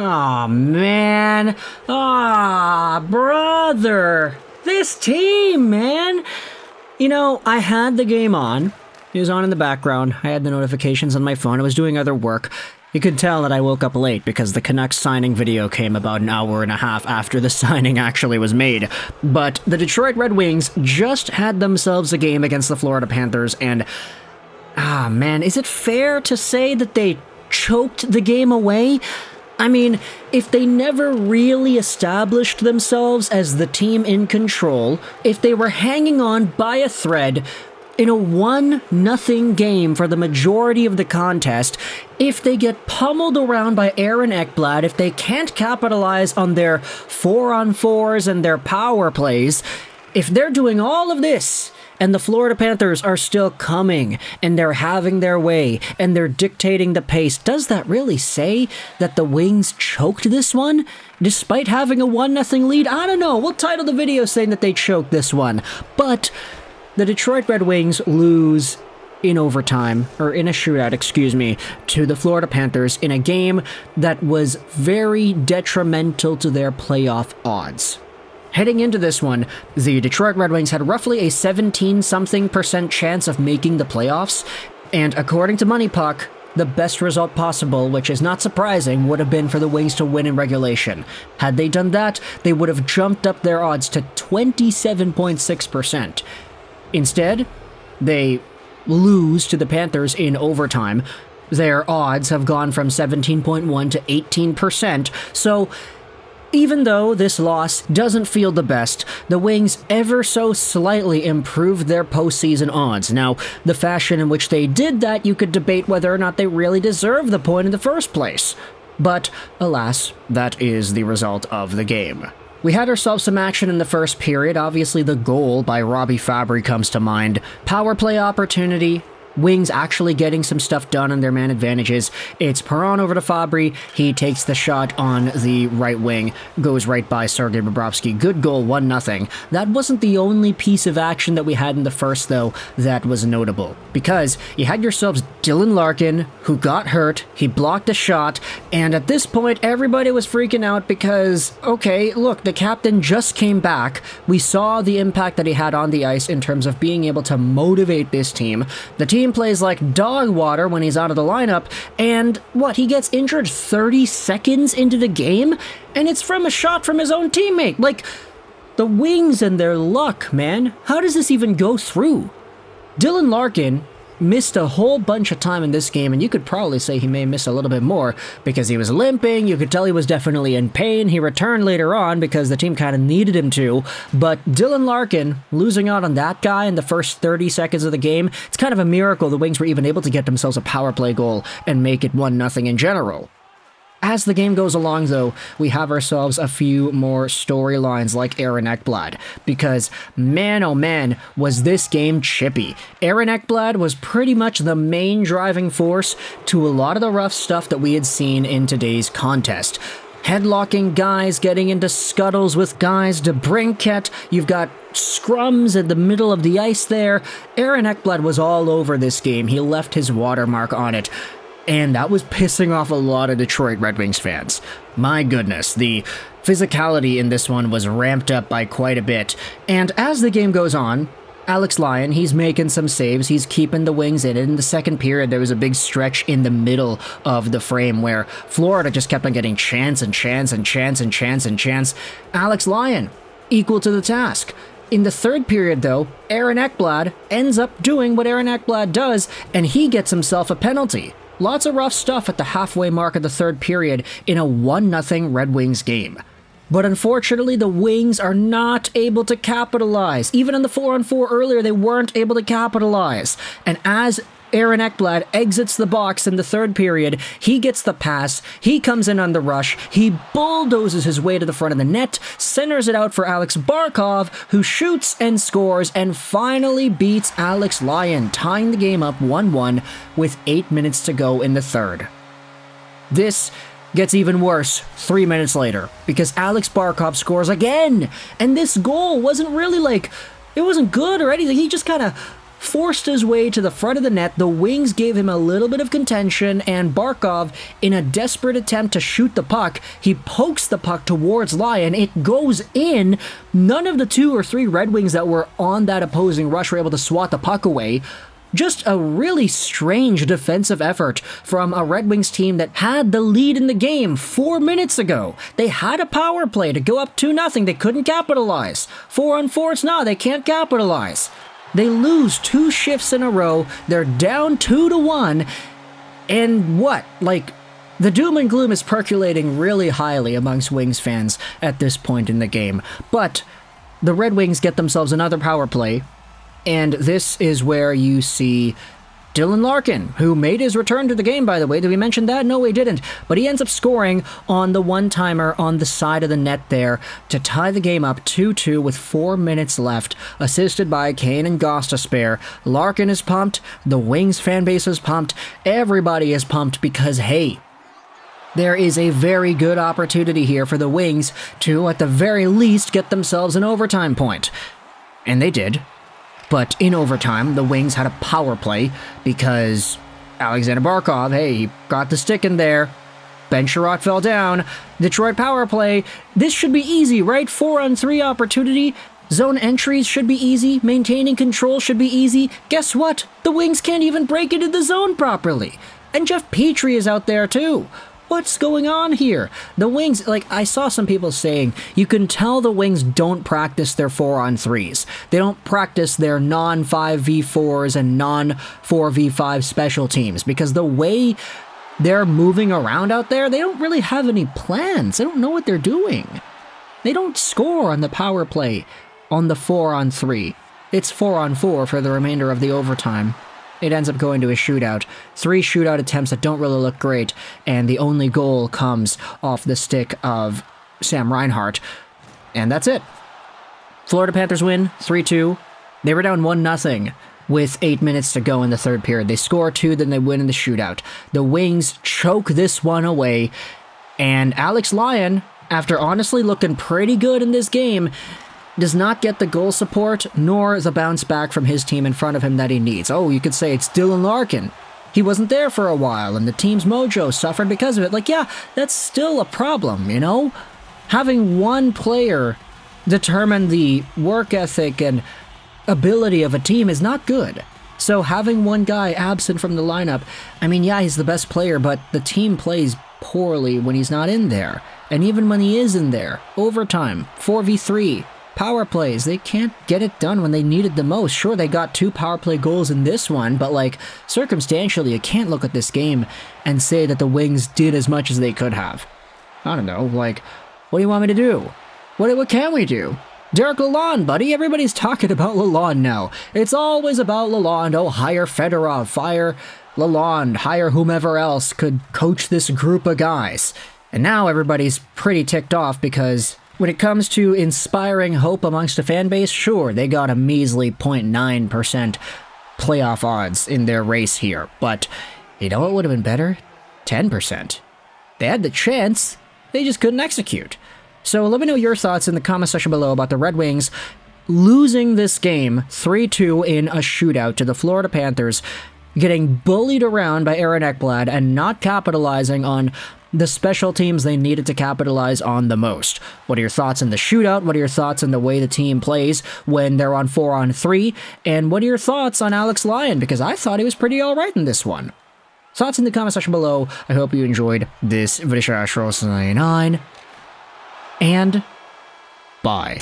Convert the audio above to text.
Aw, man. Aw, brother. This team, man. You know, I had the game on. It was on in the background. I had the notifications on my phone. I was doing other work. You could tell that I woke up late because the Canucks signing video came about an hour and a half after the signing actually was made. But the Detroit Red Wings just had themselves a game against the Florida Panthers, and man, is it fair to say that they choked the game away? I mean, if they never really established themselves as the team in control, if they were hanging on by a thread in a 1-0 game for the majority of the contest, if they get pummeled around by Aaron Ekblad, if they can't capitalize on their 4-on-4s and their power plays, if they're doing all of this, and the Florida Panthers are still coming, and they're having their way, and they're dictating the pace, does that really say that the Wings choked this one? Despite having a 1-0 lead? I don't know. We'll title the video saying that they choked this one. But the Detroit Red Wings lose in overtime, or in a shootout, excuse me, to the Florida Panthers in a game that was very detrimental to their playoff odds. Heading into this one, the Detroit Red Wings had roughly a 17-something% chance of making the playoffs, and according to Money Puck, the best result possible, which is not surprising, would have been for the Wings to win in regulation. Had they done that, they would have jumped up their odds to 27.6%. Instead, they lose to the Panthers in overtime. Their odds have gone from 17.1 to 18%, so even though this loss doesn't feel the best, the Wings ever so slightly improved their postseason odds. Now, the fashion in which they did that, you could debate whether or not they really deserved the point in the first place. But, alas, that is the result of the game. We had ourselves some action in the first period. Obviously, the goal by Robby Fabbri comes to mind. Power play opportunity. Wings actually getting some stuff done on their man advantages. It's Perron over to Fabbri. He takes the shot on the right wing. Goes right by Sergei Bobrovsky. Good goal, 1-0. That wasn't the only piece of action that we had in the first, though, that was notable. Because you had yourselves Dylan Larkin, who got hurt. He blocked a shot. And at this point, everybody was freaking out because, okay, look, the captain just came back. We saw the impact that he had on the ice in terms of being able to motivate this team. The team plays like dog water when he's out of the lineup, and what, he gets injured 30 seconds into the game, and it's from a shot from his own teammate. Like, the Wings and their luck, man. How does this even go through? Dylan Larkin missed a whole bunch of time in this game, and you could probably say he may miss a little bit more because he was limping. You could tell he was definitely in pain. He returned later on because the team kind of needed him to, but Dylan Larkin losing out on that guy in the first 30 seconds of the game, it's kind of a miracle the Wings were even able to get themselves a power play goal and make it 1-0 in general. As the game goes along, though, we have ourselves a few more storylines like Aaron Ekblad, because man oh man, was this game chippy. Aaron Ekblad was pretty much the main driving force to a lot of the rough stuff that we had seen in today's contest. Headlocking guys, getting into scuttles with guys, DeBrincat, you've got scrums in the middle of the ice there. Aaron Ekblad was all over this game. He left his watermark on it. And that was pissing off a lot of Detroit Red Wings fans. My goodness, the physicality in this one was ramped up by quite a bit. And as the game goes on, Alex Lyon, he's making some saves, he's keeping the Wings in it. In the second period, there was a big stretch in the middle of the frame where Florida just kept on getting chance and chance and chance and chance and chance. Alex Lyon, equal to the task. In the third period, though, Aaron Ekblad ends up doing what Aaron Ekblad does, and he gets himself a penalty. Lots of rough stuff at the halfway mark of the third period in a 1-0 Red Wings game. But unfortunately, the Wings are not able to capitalize. Even in the 4-on-4 earlier, they weren't able to capitalize. And as Aaron Ekblad exits the box in the third period, he gets the pass, he comes in on the rush, he bulldozes his way to the front of the net, centers it out for Alex Barkov, who shoots and scores and finally beats Alex Lyon, tying the game up 1-1 with 8 minutes to go in the third. This gets even worse 3 minutes later, because Alex Barkov scores again, and this goal wasn't really like, it wasn't good or anything, he just kind of forced his way to the front of the net. The wings gave him a little bit of contention, and Barkov, in a desperate attempt to shoot the puck, he pokes the puck towards Lyon. It goes in. None of the 2 or 3 Red Wings that were on that opposing rush were able to swat the puck away. Just a really strange defensive effort from a Red Wings team that had the lead in the game 4 minutes ago. They had a power play to go up 2-0. They couldn't capitalize. 4-on-4s, no, they can't capitalize. They lose 2 shifts in a row. They're down 2-1. And what? Like, the doom and gloom is percolating really highly amongst Wings fans at this point in the game. But the Red Wings get themselves another power play. And this is where you see Dylan Larkin, who made his return to the game, by the way. Did we mention that? No, we didn't. But he ends up scoring on the one-timer on the side of the net there to tie the game up 2-2 with 4 minutes left, assisted by Kane and Gostisbehere. Larkin is pumped. The Wings fan base is pumped. Everybody is pumped because, hey, there is a very good opportunity here for the Wings to, at the very least, get themselves an overtime point. And they did. But in overtime, the Wings had a power play because Aleksander Barkov, hey, he got the stick in there. Ben Sherratt fell down. Detroit power play. This should be easy, right? 4-on-3 opportunity. Zone entries should be easy. Maintaining control should be easy. Guess what? The Wings can't even break into the zone properly. And Jeff Petrie is out there too. What's going on here? The Wings, like, I saw some people saying, you can tell the Wings don't practice their 4-on-3s. They don't practice their non-5v4s and non-4v5 special teams because the way they're moving around out there, they don't really have any plans. They don't know what they're doing. They don't score on the power play on the 4-on-3. It's 4-on-4 for the remainder of the overtime. It ends up going to a shootout. 3 shootout attempts that don't really look great, and the only goal comes off the stick of Sam Reinhart. And that's it. Florida Panthers win 3-2. They were down 1-0 with 8 minutes to go in the third period. They score 2, then they win in the shootout. The Wings choke this one away, and Alex Lyon, after honestly looking pretty good in this game, does not get the goal support nor the bounce back from his team in front of him that he needs. Oh, you could say it's Dylan Larkin. He wasn't there for a while, and the team's mojo suffered because of it. Like, yeah, that's still a problem, you know? Having one player determine the work ethic and ability of a team is not good. So having one guy absent from the lineup, I mean, yeah, he's the best player, but the team plays poorly when he's not in there. And even when he is in there, overtime, 4v3, power plays, they can't get it done when they need it the most. Sure, they got 2 power play goals in this one, but like, circumstantially, you can't look at this game and say that the Wings did as much as they could have. I don't know, like, what do you want me to do? What can we do? Derek Lalonde, buddy. Everybody's talking about Lalonde now. It's always about Lalonde. Oh, hire Fedorov, fire Lalonde, hire whomever else could coach this group of guys. And now everybody's pretty ticked off because when it comes to inspiring hope amongst a fan base, sure, they got a measly 0.9% playoff odds in their race here. But you know what would have been better? 10%. They had the chance, they just couldn't execute. So let me know your thoughts in the comment section below about the Red Wings losing this game 3-2 in a shootout to the Florida Panthers, getting bullied around by Aaron Ekblad and not capitalizing on the special teams they needed to capitalize on the most. What are your thoughts on the shootout? What are your thoughts on the way the team plays when they're on 4-on-3? And what are your thoughts on Alex Lyon? Because I thought he was pretty alright in this one. Thoughts in the comment section below. I hope you enjoyed this video. And bye.